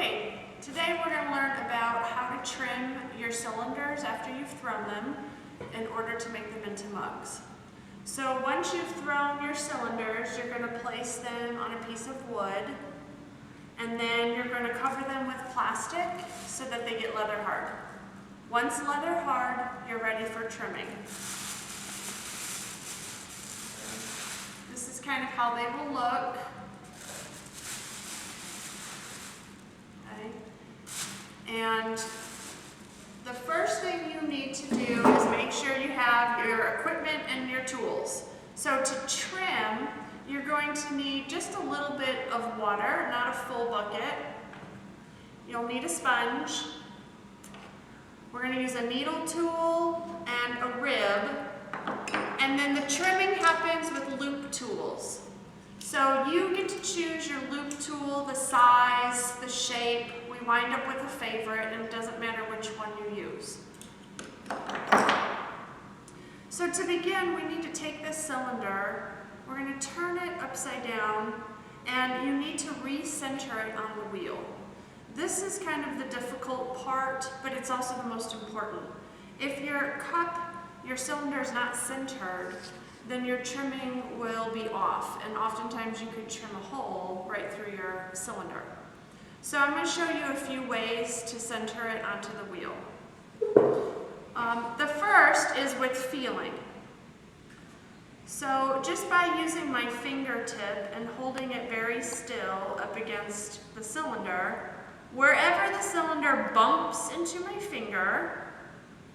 Okay, today we're going to learn about how to trim your cylinders after you've thrown them in order to make them into mugs. So once you've thrown your cylinders, you're going to place them on a piece of wood, and then you're going to cover them with plastic so that they get leather hard. Once leather hard, you're ready for trimming. This is kind of how they will look. And the first thing you need to do is make sure you have your equipment and your tools. So to trim, you're going to need just a little bit of water, not a full bucket. You'll need a sponge. We're going to use a needle tool and a rib. And then the trimming happens with loop tools. So you get to choose your loop tool, the size, the shape. We wind up with a favorite, and it doesn't matter which one you use. So to begin, we need to take this cylinder, we're going to turn it upside down, and you need to recenter it on the wheel. This is kind of the difficult part, but it's also the most important. If your cylinder is not centered, then your trimming will be off, and oftentimes you could trim a hole right through your cylinder. So I'm going to show you a few ways to center it onto the wheel. The first is with feeling. So just by using my fingertip and holding it very still up against the cylinder, wherever the cylinder bumps into my finger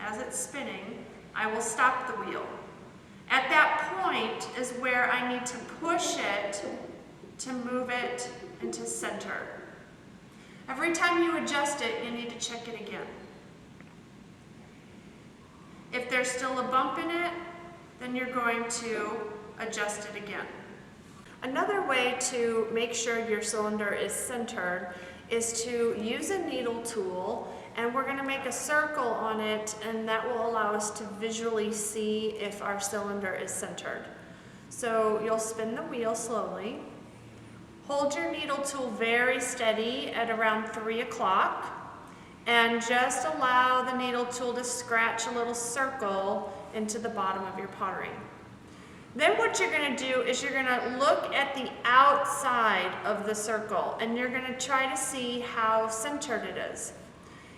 as it's spinning, I will stop the wheel. At that point is where I need to push it to move it into center. Every time you adjust it, you need to check it again. If there's still a bump in it, then you're going to adjust it again. Another way to make sure your cylinder is centered is to use a needle tool, and we're going to make a circle on it, and that will allow us to visually see if our cylinder is centered. So you'll spin the wheel slowly. Hold your needle tool very steady at around 3 o'clock, and just allow the needle tool to scratch a little circle into the bottom of your pottery. Then what you're going to do is you're going to look at the outside of the circle, and you're going to try to see how centered it is.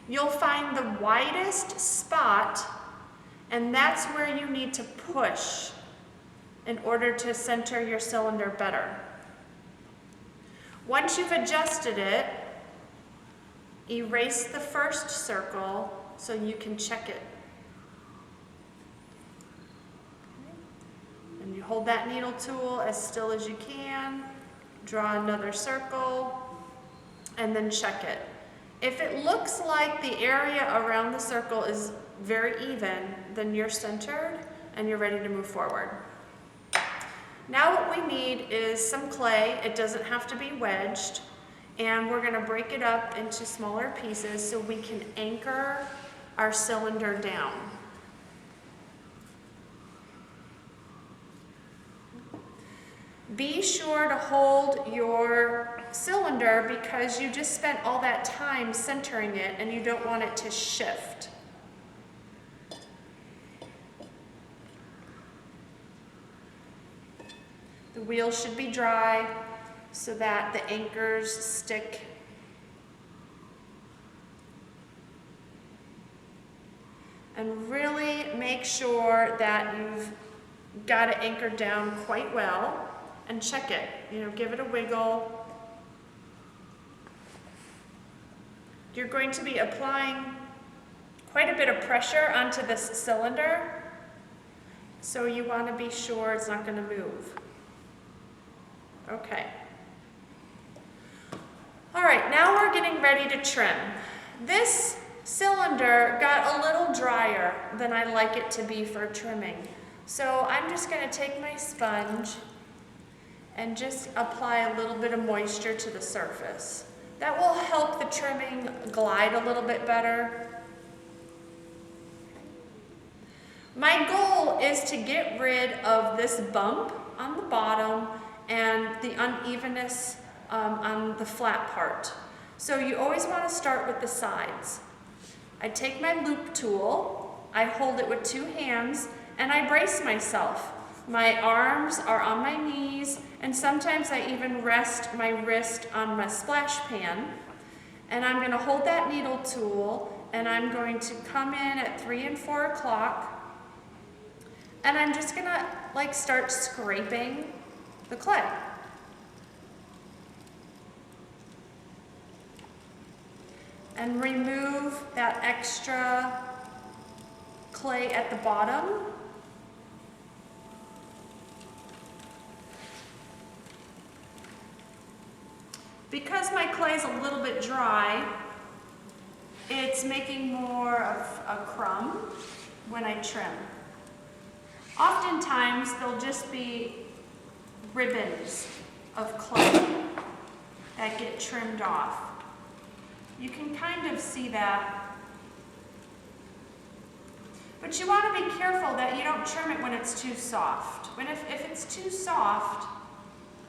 You'll find the widest spot, and that's where you need to push in order to center your cylinder better. Once you've adjusted it, erase the first circle so you can check it. And you hold that needle tool as still as you can, draw another circle, and then check it. If it looks like the area around the circle is very even, then you're centered and you're ready to move forward. Now what we need is some clay. It doesn't have to be wedged, and we're going to break it up into smaller pieces so we can anchor our cylinder down. Be sure to hold your cylinder because you just spent all that time centering it and you don't want it to shift. The wheel should be dry so that the anchors stick. And really make sure that you've got it anchored down quite well, and check it. Give it a wiggle. You're going to be applying quite a bit of pressure onto this cylinder, so you want to be sure it's not going to move. Okay. All right, now we're getting ready to trim. This cylinder got a little drier than I like it to be for trimming. So I'm just going to take my sponge and just apply a little bit of moisture to the surface. That will help the trimming glide a little bit better. My goal is to get rid of this bump on the bottom and the unevenness on the flat part. So you always want to start with the sides. I take my loop tool, I hold it with 2 hands, and I brace myself. My arms are on my knees, and sometimes I even rest my wrist on my splash pan. And I'm going to hold that needle tool, and I'm going to come in at 3 and 4 o'clock, and I'm just going to like start scraping the clay. And remove that extra clay at the bottom. Because my clay is a little bit dry, it's making more of a crumb when I trim. Oftentimes, there'll just be ribbons of clay that get trimmed off. You can kind of see that. But you want to be careful that you don't trim it when it's too soft. If it's too soft,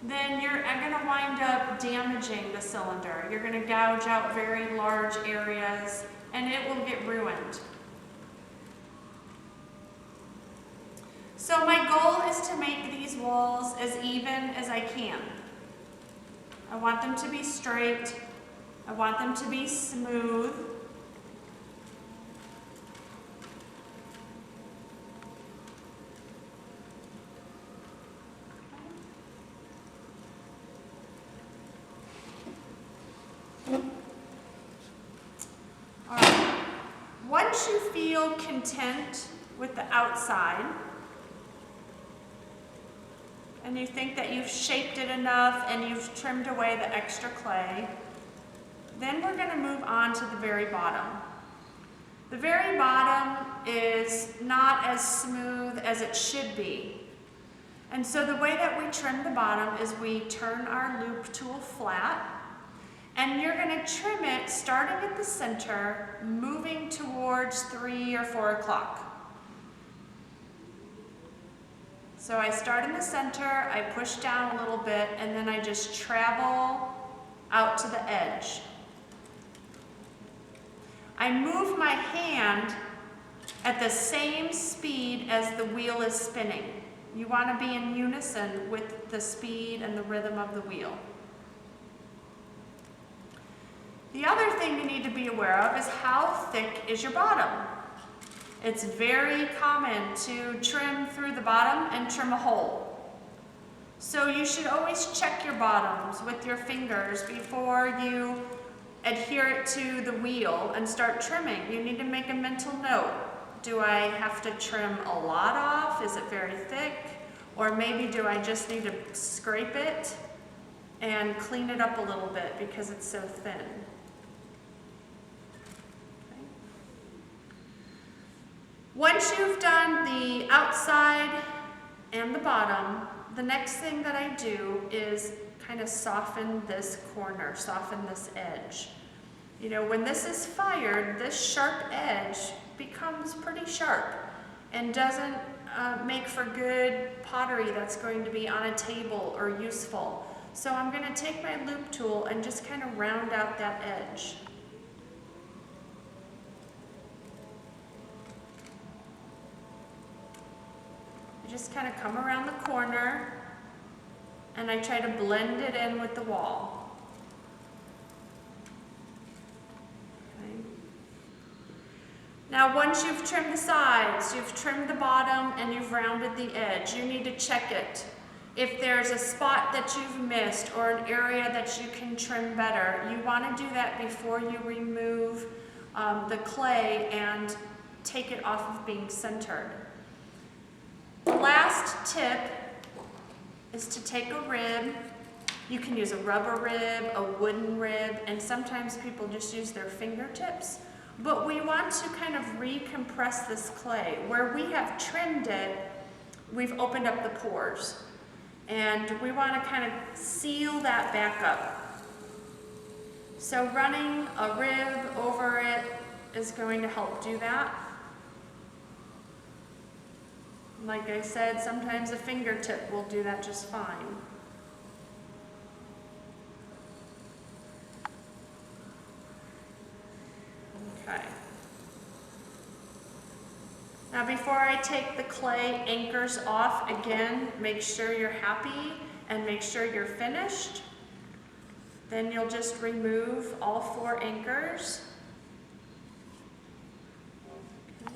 then you're going to wind up damaging the cylinder. You're going to gouge out very large areas, and it will get ruined. So my goal is to make these walls as even as I can. I want them to be straight. I want them to be smooth. All right. Once you feel content with the outside, and you think that you've shaped it enough and you've trimmed away the extra clay, then we're going to move on to the very bottom. The very bottom is not as smooth as it should be. And so the way that we trim the bottom is we turn our loop tool flat, and you're going to trim it starting at the center, moving towards 3 or 4 o'clock. So I start in the center, I push down a little bit, and then I just travel out to the edge. I move my hand at the same speed as the wheel is spinning. You want to be in unison with the speed and the rhythm of the wheel. The other thing you need to be aware of is how thick is your bottom. It's very common to trim through the bottom and trim a hole. So you should always check your bottoms with your fingers before you adhere it to the wheel and start trimming. You need to make a mental note. Do I have to trim a lot off? Is it very thick? Or maybe do I just need to scrape it and clean it up a little bit because it's so thin? Once you've done the outside and the bottom, the next thing that I do is kind of soften this corner, soften this edge. You know, when this is fired, this sharp edge becomes pretty sharp and doesn't make for good pottery that's going to be on a table or useful. So I'm going to take my loop tool and just kind of round out that edge. I just kind of come around the corner and I try to blend it in with the wall. Okay. Now once you've trimmed the sides, you've trimmed the bottom, and you've rounded the edge, you need to check it. If there's a spot that you've missed or an area that you can trim better, you want to do that before you remove the clay and take it off of being centered. The last tip is to take a rib. You can use a rubber rib, a wooden rib, and sometimes people just use their fingertips. But we want to kind of recompress this clay. Where we have trimmed it, we've opened up the pores. And we want to kind of seal that back up. So running a rib over it is going to help do that. Like I said, sometimes a fingertip will do that just fine. Now before I take the clay anchors off, again, make sure you're happy and make sure you're finished. Then you'll just remove all 4 anchors. Okay.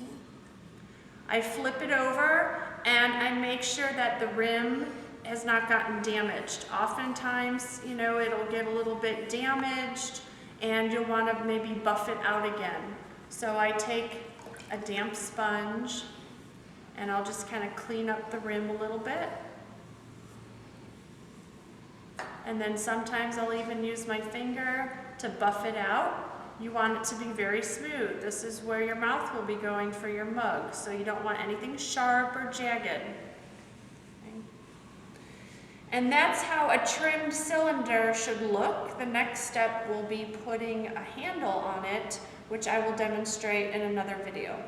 I flip it over and I make sure that the rim has not gotten damaged. Oftentimes, you know, it'll get a little bit damaged and you'll want to maybe buff it out again. So I take a damp sponge and I'll just kind of clean up the rim a little bit. And then sometimes I'll even use my finger to buff it out. You want it to be very smooth. This is where your mouth will be going for your mug, so you don't want anything sharp or jagged. Okay. And that's how a trimmed cylinder should look. The next step will be putting a handle on it, which I will demonstrate in another video.